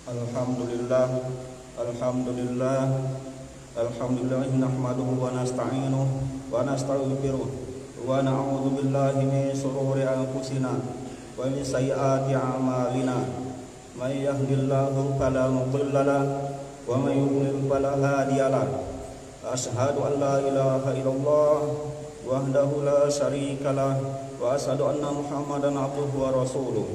Alhamdulillah, Alhamdulillah, Alhamdulillah nahmaduhu wa nasta'inuhu wa nastaghfiruh wa na'udzu billahi min shururi anfusina wa min sayyiati a'malina. May yahdihillahu fala mudilla lahu wa may yudlil fala hadiya lahu. Asyhadu an la ilaha illallah wahdahu la syarika lahu wa asyhadu anna Muhammadan abduhu wa rasuluh.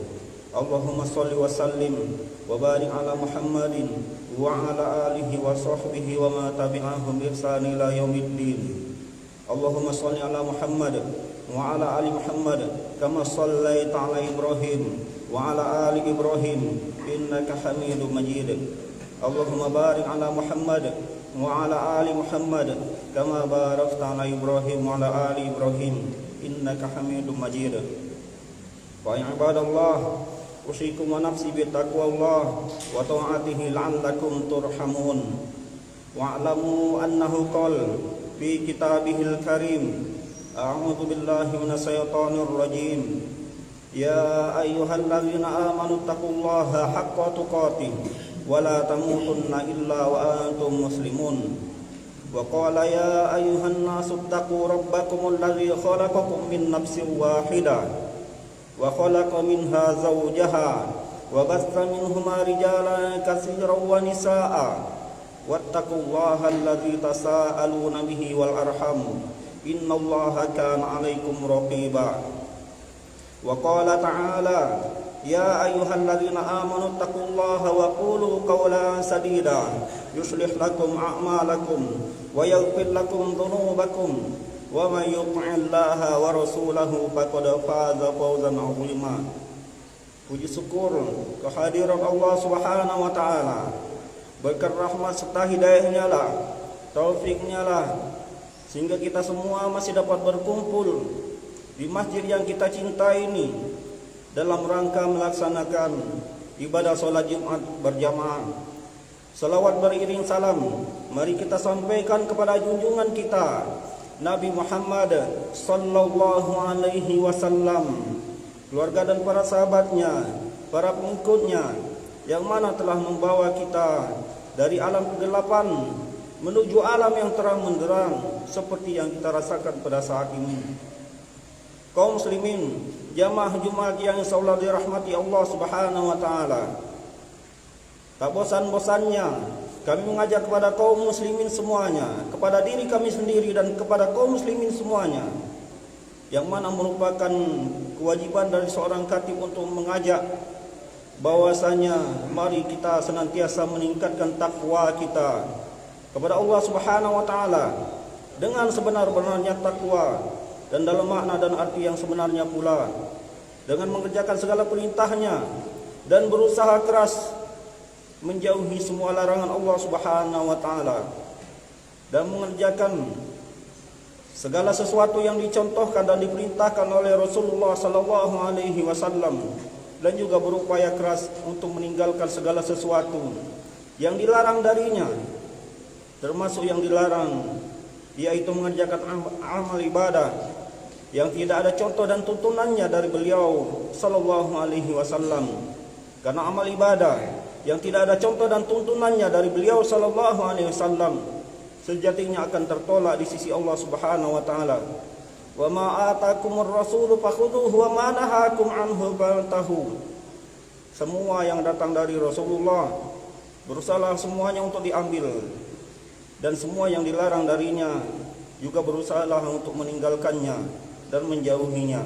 Allahumma sholli wa sallim wa barik ala Muhammadin wa ala alihi wa sahbihi wa ma tabi'ahum bi ihsan ila yaumiddin. Allahumma sholli ala Muhammad wa ala ali Muhammad kama shallaita ala Ibrahim wa ala ali Ibrahim innaka Hamidum Majid. Allahumma barik ala Muhammad wa ala ali Muhammad kama barakta ala Ibrahim wa ala ali Ibrahim innaka Hamidum Majid. Wa ibadallah, usikum wa nafsi bi taqwallah wa ta'atihi la'allakum turhamun. Wa'lamu annahu qala fi kitabihil karim, a'udzu billahi minasy syaithanir rajim, ya ayyuhalladzina amanu taqullaha haqqa tuqatih wa la tamutunna illa wa antum muslimun. Wa qala ya ayyuhan nasu taqu rabbakumul ladzi khalaqakum min nafsin wahidah wa khalaqa minha zawjaha wa bassa minhuma rijalan katsiran wa nisaa wattaqullaha alladzi tasaaluna bihi wal arham innallaha kana 'alaikum raqiba. Wa qala ta'ala ya ayyuhalladzina amanu taqullaha wa qulu qawlan sadida yuslih lakum a'malakum wa yaghfir lakum dhunubakum wa may yuti'illaha wa rasulahu faqad faza fawzan 'azima. Puji syukur kehadiran Allah Subhanahu wa taala, berkat rahmat serta hidayahnya lah, taufiknya lah, sehingga kita semua masih dapat berkumpul di masjid yang kita cintai ini dalam rangka melaksanakan ibadah sholat Jumat berjamaah. Salawat beriring salam mari kita sampaikan kepada junjungan kita Nabi Muhammad sallallahu alaihi wasallam, keluarga dan para sahabatnya, para pengikutnya, yang mana telah membawa kita dari alam kegelapan menuju alam yang terang benderang seperti yang kita rasakan pada saat ini. Kaum muslimin, jamaah Jumat yang insyaallah dirahmati Allah Subhanahu wa taala, tak bosan-bosannya kami mengajak kepada kaum muslimin semuanya, kepada diri kami sendiri dan kepada kaum muslimin semuanya, yang mana merupakan kewajiban dari seorang khatib untuk mengajak bahwasanya mari kita senantiasa meningkatkan takwa kita kepada Allah Subhanahu wa taala dengan sebenar-benarnya takwa, dan dalam makna dan arti yang sebenarnya pula dengan mengerjakan segala perintahnya dan berusaha keras menjauhi semua larangan Allah Subhanahu wa taala, dan mengerjakan segala sesuatu yang dicontohkan dan diperintahkan oleh Rasulullah sallallahu alaihi wasallam, dan juga berupaya keras untuk meninggalkan segala sesuatu yang dilarang darinya, termasuk yang dilarang yaitu mengerjakan amal ibadah yang tidak ada contoh dan tuntunannya dari beliau sallallahu alaihi wasallam. Karena amal ibadah yang tidak ada contoh dan tuntunannya dari beliau sallallahu alaihi wasallam sejatinya akan tertolak di sisi Allah Subhanahu wa taala. Wa ma atakumur rasulu fakhudhuhu wa ma nahakum anhu fantahu. Semua yang datang dari Rasulullah berusaha semuanya untuk diambil, dan semua yang dilarang darinya juga berusaha untuk meninggalkannya dan menjauhinya.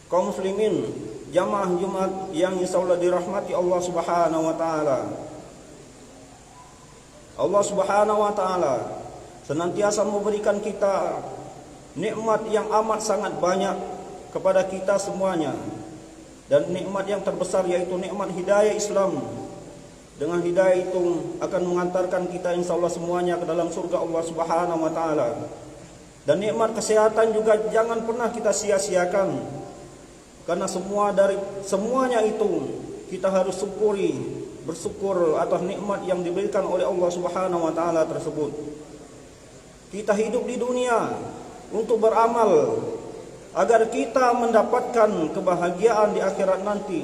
Kaum muslimin, jamaah Jumat yang insyaallah dirahmati Allah Subhanahu wa taala, Allah Subhanahu wa taala senantiasa memberikan kita nikmat yang amat sangat banyak kepada kita semuanya, dan nikmat yang terbesar yaitu nikmat hidayah Islam. Dengan hidayah itu akan mengantarkan kita insyaallah semuanya ke dalam surga Allah Subhanahu wa taala. Dan nikmat kesehatan juga jangan pernah kita sia-siakan, karena semuanya itu kita harus bersyukur atas nikmat yang diberikan oleh Allah Subhanahu wa taala tersebut. Kita hidup di dunia untuk beramal agar kita mendapatkan kebahagiaan di akhirat nanti,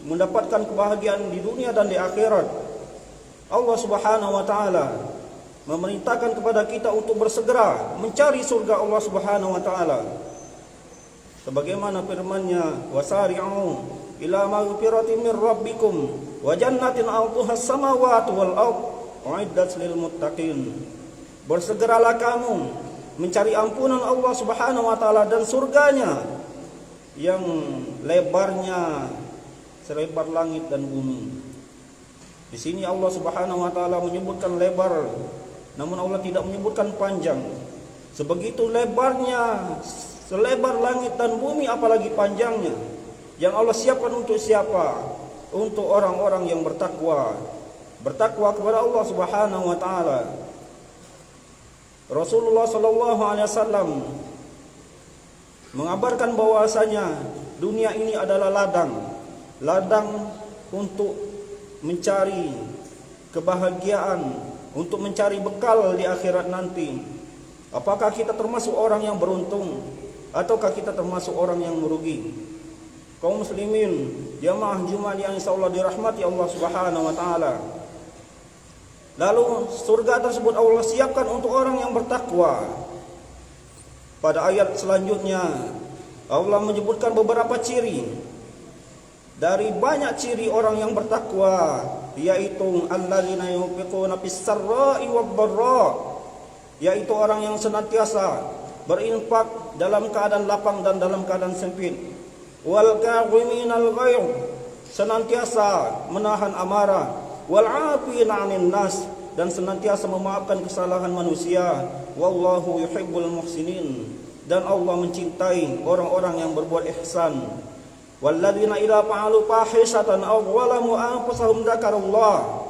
mendapatkan kebahagiaan di dunia dan di akhirat. Allah Subhanahu wa taala memerintahkan kepada kita untuk bersegera mencari surga Allah Subhanahu wa taala. Sebagaimana firman-Nya, "Wasari'u ila maghfiratin min rabbikum wa jannatin 'arduha as-samawati wal ard u'iddat lil muttaqin." Bersegeralah kamu mencari ampunan Allah Subhanahu wa taala dan surganya yang lebarnya selebar langit dan bumi. Di sini Allah Subhanahu wa taala menyebutkan lebar, namun Allah tidak menyebutkan panjang. Sebegitu lebarnya, selebar langit dan bumi, apalagi panjangnya. Yang Allah siapkan untuk siapa? Untuk orang-orang yang bertakwa. Bertakwa kepada Allah Subhanahu wa taala. Rasulullah sallallahu alaihi wasallam mengabarkan bahwasanya dunia ini adalah ladang untuk mencari kebahagiaan, untuk mencari bekal di akhirat nanti. Apakah kita termasuk orang yang beruntung ataukah kita termasuk orang yang merugi? Kaum muslimin, jamaah Jumat yang insyaallah dirahmati Allah Subhanahu wa taala. Lalu surga tersebut Allah siapkan untuk orang yang bertakwa. Pada ayat selanjutnya Allah menyebutkan beberapa ciri. Dari banyak ciri orang yang bertakwa, yaitu alladzina yunfiquna fis-sarra'i wad-dharra, yaitu orang yang senantiasa berinfak dalam keadaan lapang dan dalam keadaan sempit. Wal kadhiminal ghaidh, senantiasa menahan amarah. Wal 'afina 'anil nas, dan senantiasa memaafkan kesalahan manusia. Wallahu yuhibbul muhsinin, dan Allah mencintai orang-orang yang berbuat ihsan. Walladzina idza fa'alu fahishatan aw zalamu anfusahum dzakarullah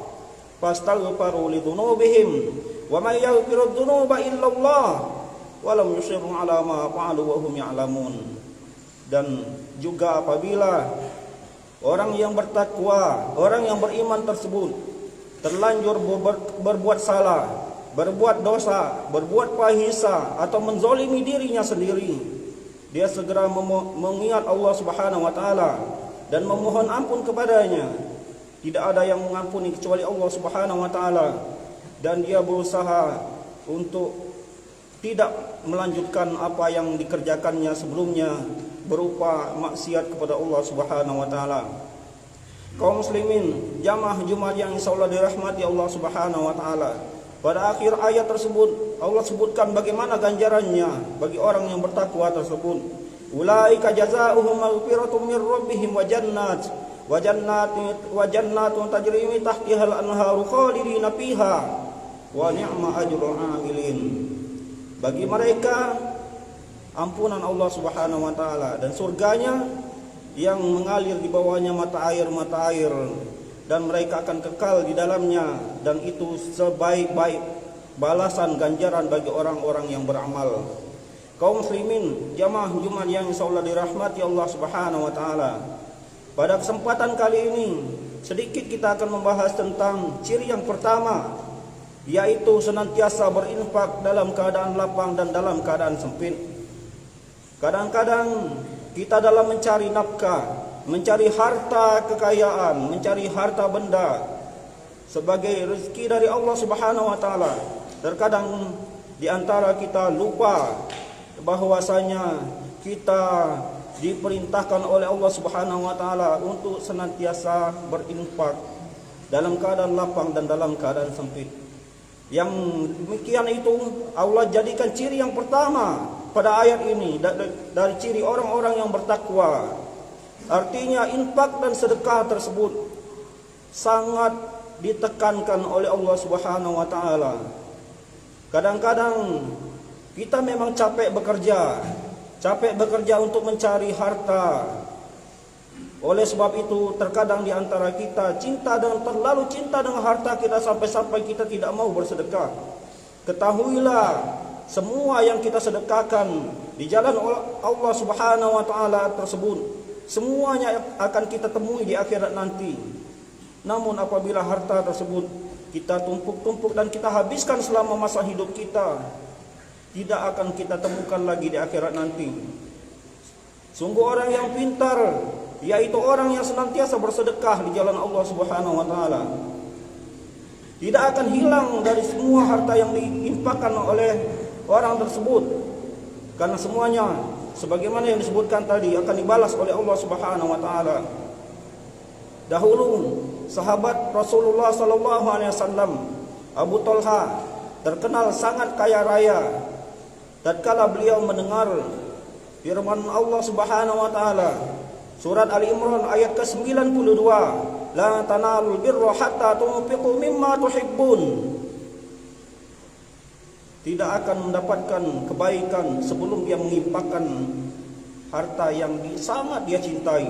fastaghfiru lidzunubihim wa may yaghfiru dzunuba illa Allah wa lam yusirru 'ala ma fa'alu wa hum ya'lamun. Dan juga apabila orang yang bertakwa, orang yang beriman tersebut terlanjur berbuat salah, berbuat dosa, berbuat fahisha atau menzolimi dirinya sendiri, dia segera mengingat Allah Subhanahu wa taala dan memohon ampun kepadanya. Tidak ada yang mengampuni kecuali Allah Subhanahu wa taala, dan dia berusaha untuk tidak melanjutkan apa yang dikerjakannya sebelumnya berupa maksiat kepada Allah Subhanahu wa taala. Kaum muslimin, jamaah Jumat yang insyaallah dirahmati Allah Subhanahu wa taala. Pada akhir ayat tersebut Allah sebutkan bagaimana ganjarannya bagi orang yang bertakwa tersebut. Ulaika jazaohum maghfiratun min rabbihim wa jannatun tajri min tahtiha al-anharu khalidina fiha wa ni'ma ajrul 'amilin. Bagi mereka ampunan Allah Subhanahu wa taala dan surganya yang mengalir di bawahnya mata air, dan mereka akan kekal di dalamnya, dan itu sebaik-baik balasan ganjaran bagi orang-orang yang beramal. Kaum muslimin, jamaah Jumat yang insyaallah dirahmati Allah Subhanahu wa taala. Pada kesempatan kali ini sedikit kita akan membahas tentang ciri yang pertama, yaitu senantiasa berinfak dalam keadaan lapang dan dalam keadaan sempit. Kadang-kadang kita dalam mencari nafkah, mencari harta kekayaan, mencari harta benda sebagai rezeki dari Allah Subhanahu wa taala, terkadang di antara kita lupa bahwasanya kita diperintahkan oleh Allah Subhanahu wa taala untuk senantiasa berinfak dalam keadaan lapang dan dalam keadaan sempit. Yang demikian itu Allah jadikan ciri yang pertama pada ayat ini dari ciri orang-orang yang bertakwa. Artinya infak dan sedekah tersebut sangat ditekankan oleh Allah Subhanahu wa taala. Kadang-kadang kita memang capek bekerja untuk mencari harta. Oleh sebab itu terkadang di antara kita terlalu cinta dengan harta kita sampai-sampai kita tidak mau bersedekah. Ketahuilah, semua yang kita sedekahkan di jalan Allah Subhanahu wa taala tersebut semuanya akan kita temui di akhirat nanti. Namun apabila harta tersebut kita tumpuk-tumpuk dan kita habiskan selama masa hidup kita, tidak akan kita temukan lagi di akhirat nanti. Sungguh orang yang pintar yaitu orang yang senantiasa bersedekah di jalan Allah Subhanahu wa taala. Tidak akan hilang dari semua harta yang diinfakkan oleh orang tersebut, karena semuanya sebagaimana yang disebutkan tadi akan dibalas oleh Allah Subhanahu wa taala. Dahulu sahabat Rasulullah sallallahu alaihi wasallam Abu Talha terkenal sangat kaya raya. Tatkala beliau mendengar firman Allah Subhanahu wa taala surat Ali Imran ayat ke-92, la tanalul birra hatta tunfiqu mimma tuhibbun. Tidak akan mendapatkan kebaikan sebelum dia menginfakkan harta yang sangat dia cintai.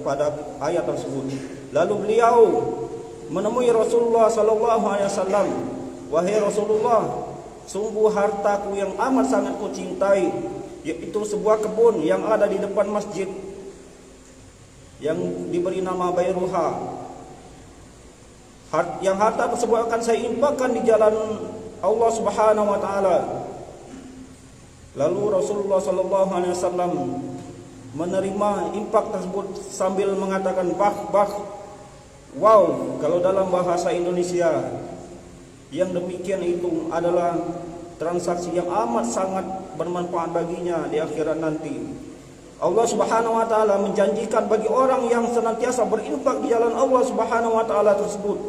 Pada ayat tersebut, lalu beliau menemui Rasulullah sallallahu alaihi wasallam, wahai Rasulullah, sungguh hartaku yang amat sangat kucintai, yaitu sebuah kebun yang ada di depan masjid yang diberi nama Bairuha. Yang harta tersebut akan saya infakkan di jalan Allah Subhanahu wa taala. Lalu Rasulullah sallallahu alaihi wasallam menerima infak tersebut sambil mengatakan bah. Wow, kalau dalam bahasa Indonesia yang demikian itu adalah transaksi yang amat sangat bermanfaat baginya di akhirat nanti. Allah Subhanahu wa taala menjanjikan bagi orang yang senantiasa berinfak di jalan Allah Subhanahu wa taala tersebut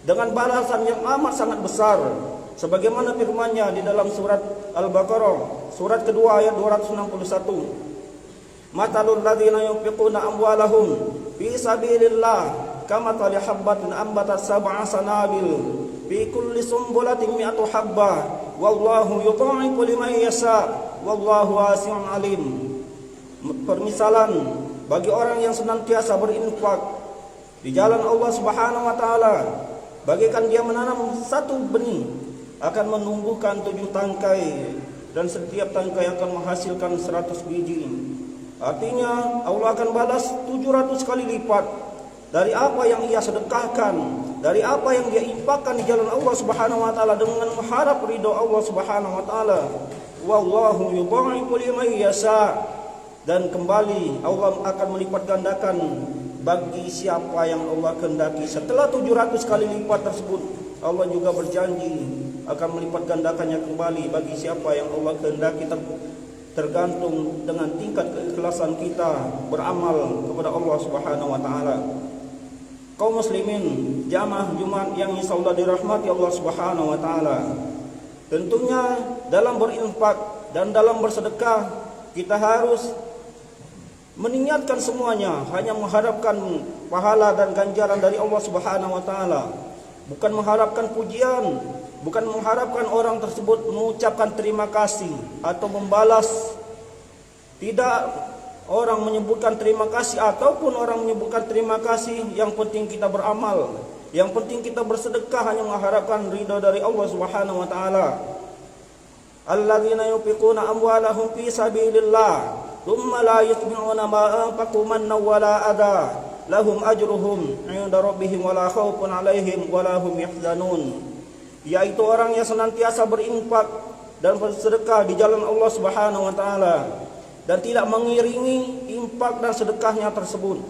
dengan balasan yang amat sangat besar, sebagaimana firman-Nya di dalam surat Al-Baqarah surat kedua ayat 261. Matalul ladzina yunfiquna amwalahum fi sabilillah kamathali habbatin ambatat sab'a sanabil fi kulli sumbulatin mi'atu habbah wallahu yudha'ifu liman yasha wallahu wasi'un alim. Permisalan bagi orang yang senantiasa berinfak di jalan Allah Subhanahu wa taala, bagaikan dia menanam satu benih akan menumbuhkan 7 tangkai, dan setiap tangkai akan menghasilkan 100 biji. Artinya Allah akan balas 700 kali lipat dari apa yang ia sedekahkan, dari apa yang dia infakkan di jalan Allah Subhanahu wa taala dengan mengharap ridha Allah Subhanahu wa taala. Wallahu yudha'ifu liman yasha. Dan kembali Allah akan melipat gandakan bagi siapa yang Allah kehendaki. Setelah 700 kali lipat tersebut, Allah juga berjanji akan melipat gandakannya kembali bagi siapa yang Allah kehendaki, tergantung dengan tingkat keikhlasan kita beramal kepada Allah Subhanahu wa taala. Kaum muslimin jamaah Jumat yang insyaallah dirahmati Allah Subhanahu wa taala, tentunya dalam berinfak dan dalam bersedekah kita harus meniatkan semuanya hanya mengharapkan pahala dan ganjaran dari Allah Subhanahu wa taala, bukan mengharapkan pujian, bukan mengharapkan orang tersebut mengucapkan terima kasih atau membalas. Tidak orang menyebutkan terima kasih ataupun orang menyebutkan terima kasih, yang penting kita beramal, yang penting kita bersedekah hanya mengharapkan ridha dari Allah Subhanahu wa taala. Alladzina yunfiquna amwalahum fi sabilillah thumma la yutbi'una ma anfaqu mannan wala adha lahum ajruhum 'inda rabbihim wala khaufun 'alaihim wala hum yahzanun. Yaitu orang yang senantiasa berinfak dan bersedekah di jalan Allah Subhanahu wa taala dan tidak mengiringi infak dan sedekahnya tersebut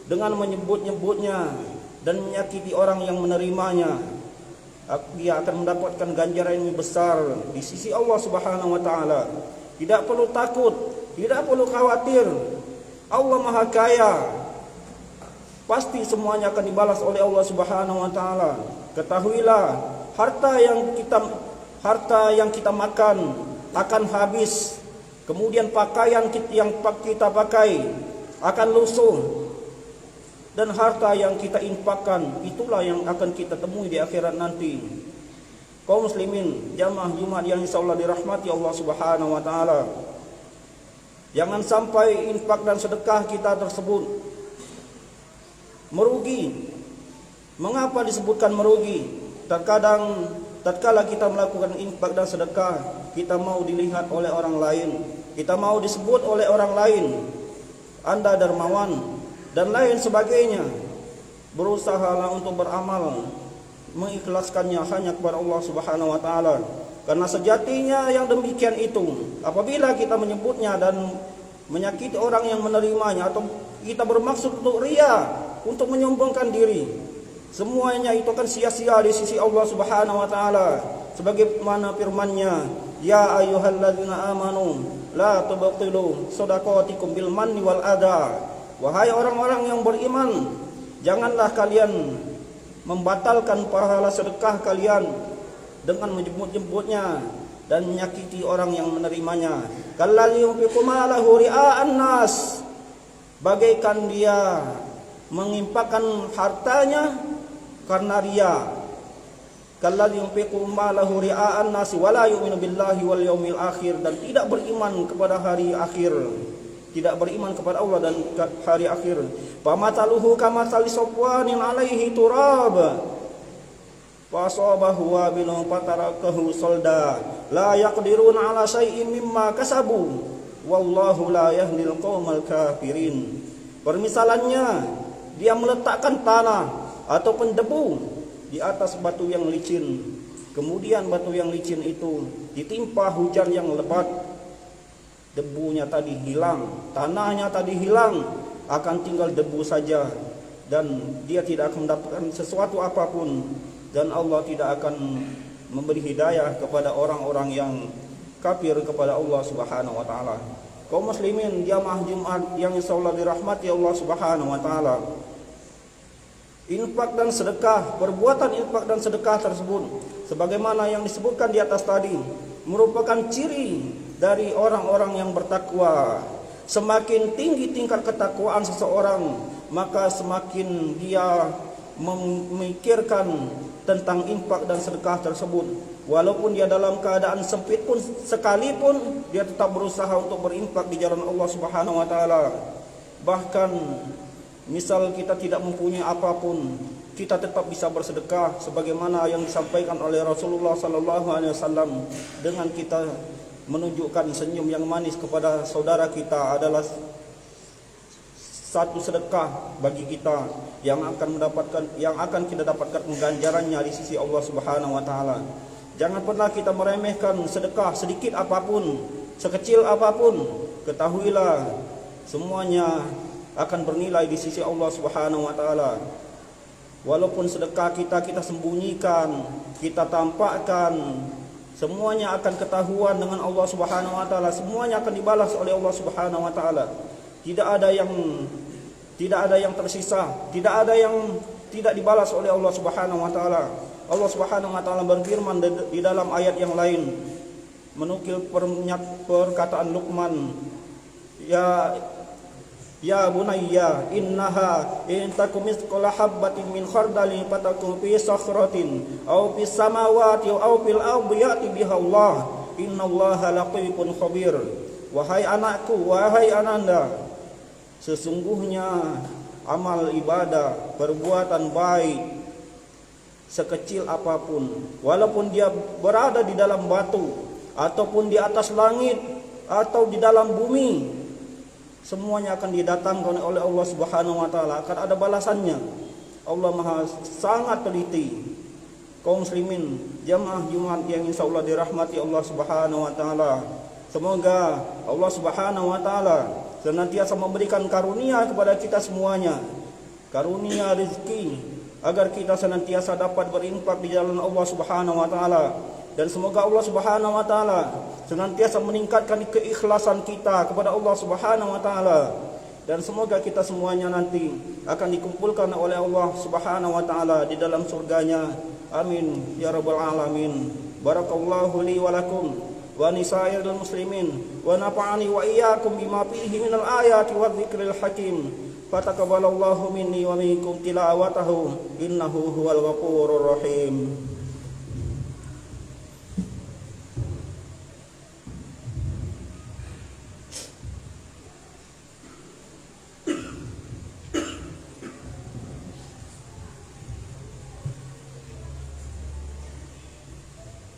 dengan menyebut-nyebutnya dan menyakiti orang yang menerimanya. Dia akan mendapatkan ganjaran yang besar di sisi Allah Subhanahu wa taala. Tidak perlu takut, tidak perlu khawatir. Allah Maha Kaya. Pasti semuanya akan dibalas oleh Allah Subhanahu wa taala. Ketahuilah, harta yang kita makan akan habis. Kemudian pakaian yang kita pakai akan lusuh. Dan harta yang kita infakkan itulah yang akan kita temui di akhirat nanti. Kaum muslimin jamaah Jumat yang insyaallah dirahmati Allah Subhanahu wa taala, jangan sampai infak dan sedekah kita tersebut merugi. Mengapa disebutkan merugi? Terkadang tatkala kita melakukan infak dan sedekah, kita mau dilihat oleh orang lain, kita mau disebut oleh orang lain, Anda dermawan dan lain sebagainya. Berusahalah untuk beramal, mengikhlaskannya hanya kepada Allah Subhanahu wa taala. Karena sejatinya yang demikian itu, apabila kita menyebutnya dan menyakiti orang yang menerimanya, atau kita bermaksud untuk riya, untuk menyombongkan diri, semuanya itu kan sia-sia di sisi Allah Subhanahu wa taala. Sebagaimana firman-Nya, ya ayyuhalladzina amanu la tubtilu shadaqatikum bil manni wal adha. Wahai orang-orang yang beriman, janganlah kalian membatalkan pahala sedekah kalian dengan menyebut-nyebutnya dan menyakiti orang yang menerimanya. Kalladzi yunfiqu malahu ria'an nas, bagaikan dia menginfakkan hartanya karena riya. Kalladzi yunfiqu malahu ria'an nas wa la yu'minu billahi wal yaumil akhir, dan tidak beriman kepada hari akhir, tidak beriman kepada Allah dan hari akhir. Pamataluhu kamatsali safwanin alaihi turab fasabahu wabilun fatarakahu solda la yaqdiruna ala syai'in mimma kasabu wallahu la yahdil qaumal kafirin. Permisalannya, dia meletakkan tanah ataupun debu di atas batu yang licin, kemudian batu yang licin itu ditimpa hujan yang lebat, debunya tadi hilang, tanahnya tadi hilang, akan tinggal debu saja, dan dia tidak akan mendapatkan sesuatu apapun, dan Allah tidak akan memberi hidayah kepada orang-orang yang kafir kepada Allah Subhanahu wa taala. Kaum muslimin jamaah Jumat yang insyaallah dirahmati Allah Subhanahu wa taala, infak dan sedekah, perbuatan infak dan sedekah tersebut sebagaimana yang disebutkan di atas tadi merupakan ciri dari orang-orang yang bertakwa. Semakin tinggi tingkat ketakwaan seseorang, maka semakin dia memikirkan tentang infak dan sedekah tersebut. Walaupun dia dalam keadaan sempit pun sekalipun, dia tetap berusaha untuk berinfak di jalan Allah Subhanahu wa taala. Bahkan misal kita tidak mempunyai apapun, kita tetap bisa bersedekah sebagaimana yang disampaikan oleh Rasulullah sallallahu alaihi wasallam, dengan kita menunjukkan senyum yang manis kepada saudara kita adalah satu sedekah bagi kita yang akan kita dapatkan ganjarannya di sisi Allah Subhanahu wa taala. Jangan pernah kita meremehkan sedekah sedikit apapun, sekecil apapun. Ketahuilah semuanya akan bernilai di sisi Allah Subhanahu wa taala. Walaupun sedekah kita sembunyikan, kita tampakkan, semuanya akan ketahuan dengan Allah Subhanahu wa taala, semuanya akan dibalas oleh Allah Subhanahu wa taala. Tidak ada yang tersisa, tidak ada yang tidak dibalas oleh Allah Subhanahu wa taala. Allah Subhanahu wa taala berfirman di dalam ayat yang lain, menukil perkataan Luqman, ya bunayya innaha in takum mithqala habatin min khardalin fatakun fi sakhratin aw fis samawati aw fil ardi ya'ti biha Allah innallaha latifun khabir. Wahai anakku, wahai ananda, sesungguhnya amal ibadah, perbuatan baik sekecil apapun, walaupun dia berada di dalam batu ataupun di atas langit atau di dalam bumi, semuanya akan didatangkan oleh Allah Subhanahu wa taala, akan ada balasannya. Allah Maha sangat teliti. Kaum muslimin jamaah Jumat yang insyaallah dirahmati Allah Subhanahu wa taala, semoga Allah Subhanahu wa taala senantiasa memberikan karunia kepada kita semuanya, karunia rezeki, agar kita senantiasa dapat berinfak di jalan Allah Subhanahu wa taala, dan semoga Allah Subhanahu wa taala senantiasa meningkatkan keikhlasan kita kepada Allah Subhanahu wa taala, dan semoga kita semuanya nanti akan dikumpulkan oleh Allah Subhanahu wa taala di dalam surganya. Amin ya rabbal alamin. Barakallahu li wa lakum wa nisa'il muslimin wa nafa'ani wa iyyakum bima fihi minal ayati wadh-dhikril hakim. Fataqabbalallahu minni wa minkum tilawatahu innahu huwal ghafurur rahim.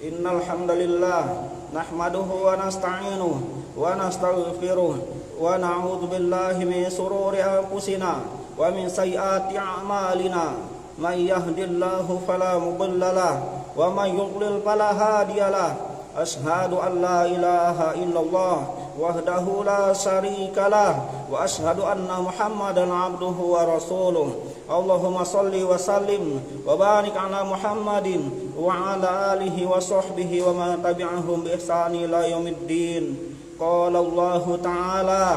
Innal hamdalillah nahmaduhu wa nasta'inuhu wa nastaghfiruh wa na'udzu billahi min shururi anfusina wa min sayyiati a'malina. May yahdihillahu fala mudilla lahu wa may yudlil fala hadiya lahu. Asyhadu an la ilaha illallah wahdahu la syarika lah, wa asyhadu anna Muhammadan abduhu wa rasuluh. Allahumma salli wa sallim wa barik ala Muhammadin wa ala alihi wa sahbihi wa man tabi'ahum bi ihsani ila yaumiddin. Qala Allah Ta'ala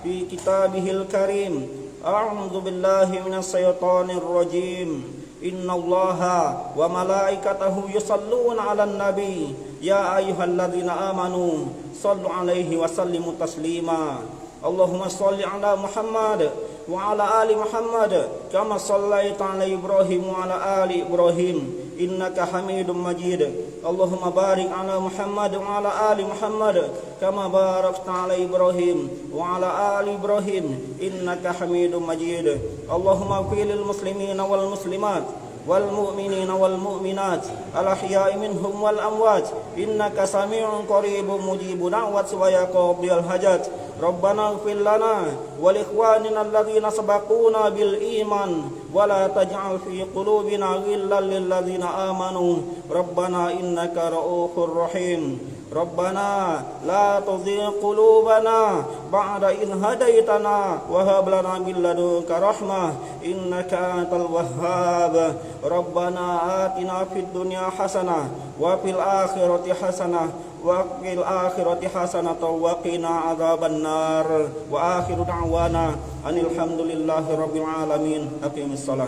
fi kitabihil karim, a'udzu billahi minasy syaithanir rajim. Innallaha wa malaikatahu yusholluna 'alan nabi ya ayyuhalladzina amanu shallu 'alaihi wa sallimu taslima. Allahumma shalli 'ala Muhammad wa 'ala ali Muhammad kama shallaita 'ala Ibrahim wa 'ala ali Ibrahim innaka Hamidum Majid. Allahumma barik 'ala Muhammad wa 'ala ali Muhammad kama barakta 'ala Ibrahim wa 'ala ali Ibrahim innaka Hamidum Majid. Allahumma ighfir lil muslimina wal muslimat wal mu'minina wal mu'minat al ahya'i minhum wal amwat innaka sami'un qaribun mujibud da'wat wa yaqbil hajat. Rabbana ighfir lana wa li ikhwanina alladhina sabaquna bil iman wa la taj'al fi qulubina ghillan lil ladzina amanu Rabbana innaka ra'ufur rahim. Rabbana la tuzigh qulubana ba'da idh hadaitana wa hab lana min ladunka rahmah innaka antal wahhab. Rabbana atina fid dunya hasanah wa fil akhirati hasanah wa fil akhirati hasanatan wa qina adzaban nar. Wa akhiru da'wana anil hamdulillahi rabbil alamin. Aqimis shalah.